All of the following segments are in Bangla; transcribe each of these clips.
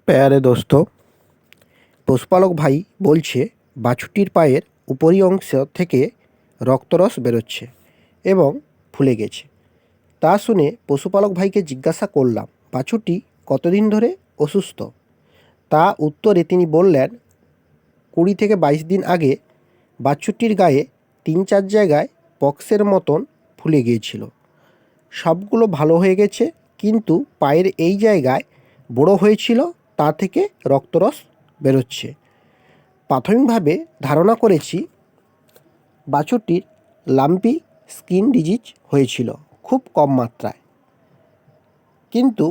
প্যারে দোস্ত, পশুপালক ভাই বলছে বাছুরটির পায়ের উপরি অংশ থেকে রক্তরস বেরোচ্ছে এবং ফুলে গেছে। তা শুনে পশুপালক ভাইকে জিজ্ঞাসা করলাম, বাছুরটি কতদিন ধরে অসুস্থ? তা উত্তরে তিনি বললেন, 20 থেকে 22 দিন আগে বাছুরটির গায়ে 3-4 জায়গায় পক্সের মতন ফুলে গিয়েছিল। সবগুলো ভালো হয়ে গেছে, কিন্তু পায়ের এই জায়গায় বড় হয়েছিল, তা থেকে রক্তরস বেরোচ্ছে। প্রাথমিকভাবে ধারণা করেছি বাছুরটির লাম্পি স্কিন ডিজিজ হয়েছিল, খুব কম মাত্রায়। কিন্তু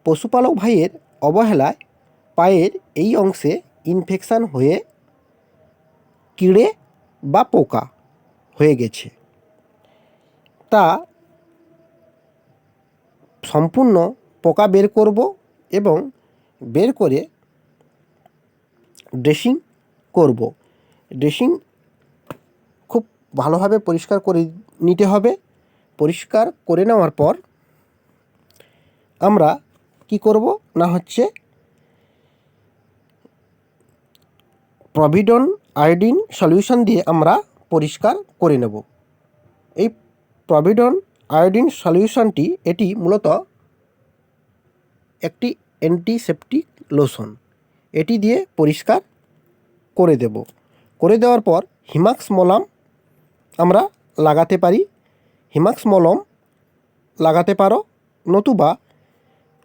পশুপালক ভাইয়ের অবহেলায় পায়ের এই অংশে ইনফেকশান হয়ে কিড়ে বা পোকা হয়ে গেছে। তা সম্পূর্ণ পোকা বের করব এবং বের করে ড্রেসিং করব। ড্রেসিং খুব ভালোভাবে পরিষ্কার করে নিতে হবে। পরিষ্কার করে নেওয়ার পর আমরা কি করব না হচ্ছে প্রভিডন আয়োডিন সলিউশন দিয়ে আমরা পরিষ্কার করে নেব। এই প্রভিডন আয়োডিন সলিউশনটি এটি মূলত একটি অ্যান্টিসেপটিক লোশন। এটি দিয়ে পরিষ্কার করে দেব। করে দেওয়ার পর হিমাক্স মলম আমরা লাগাতে পারি। হিমাক্স মলম লাগাতে পারো, নতুবা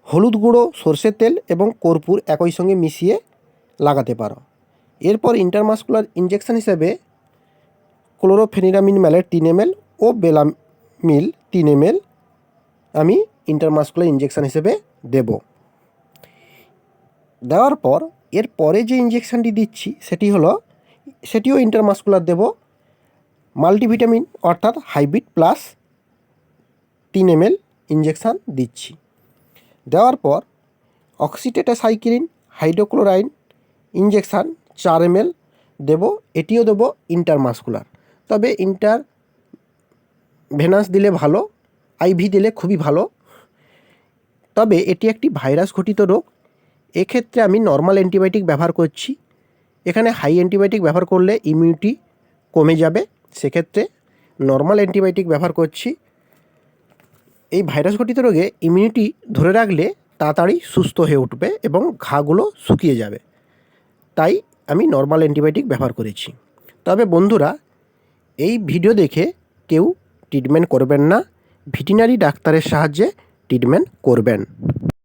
হলুদ গুঁড়ো, সর্ষের তেল এবং কর্পূর একই সঙ্গে মিশিয়ে লাগাতে পারো। এরপর ইন্টারমাসকুলার ইঞ্জেকশন হিসেবে ক্লোরোফেনিরামিন ম্যালেট 3 ml ও বেলামিল 3 ml আমি ইন্টারমাসকুলার ইঞ্জেকশন হিসেবে দেব। দেওয়ার পর এর পরে যে ইঞ্জেকশানটি দিচ্ছি সেটিও ইন্টারমাসকুলার দেব। মাল্টিভিটামিন অর্থাৎ হাইব্রিড প্লাস 3 ml ইঞ্জেকশান দিচ্ছি। দেওয়ার পর অক্সিটেট্রাসাইক্লিন হাইড্রোক্লোরাইড ইঞ্জেকশান 4 ml দেব। এটিও দেব ইন্টারমাসকুলার। তবে ইন্টারভেনাস দিলে ভালো, আইভি দিলে খুবই ভালো। তবে এটি একটি ভাইরাস ঘটিত রোগ। এক্ষেত্রে আমি নর্মাল অ্যান্টিবায়োটিক ব্যবহার করছি। এখানে হাই অ্যান্টিবায়োটিক ব্যবহার করলে ইমিউনিটি কমে যাবে, সেক্ষেত্রে নর্মাল অ্যান্টিবায়োটিক ব্যবহার করছি। এই ভাইরাস ঘটিত রোগে ইমিউনিটি ধরে রাখলে তাড়াতাড়ি সুস্থ হয়ে উঠবে এবং ঘাগুলো শুকিয়ে যাবে, তাই আমি নর্মাল অ্যান্টিবায়োটিক ব্যবহার করেছি। তবে বন্ধুরা, এই ভিডিও দেখে কেউ ট্রিটমেন্ট করবেন না, ভেটেরিনারি ডাক্তারের সাহায্যে ট্রিটমেন্ট করবেন।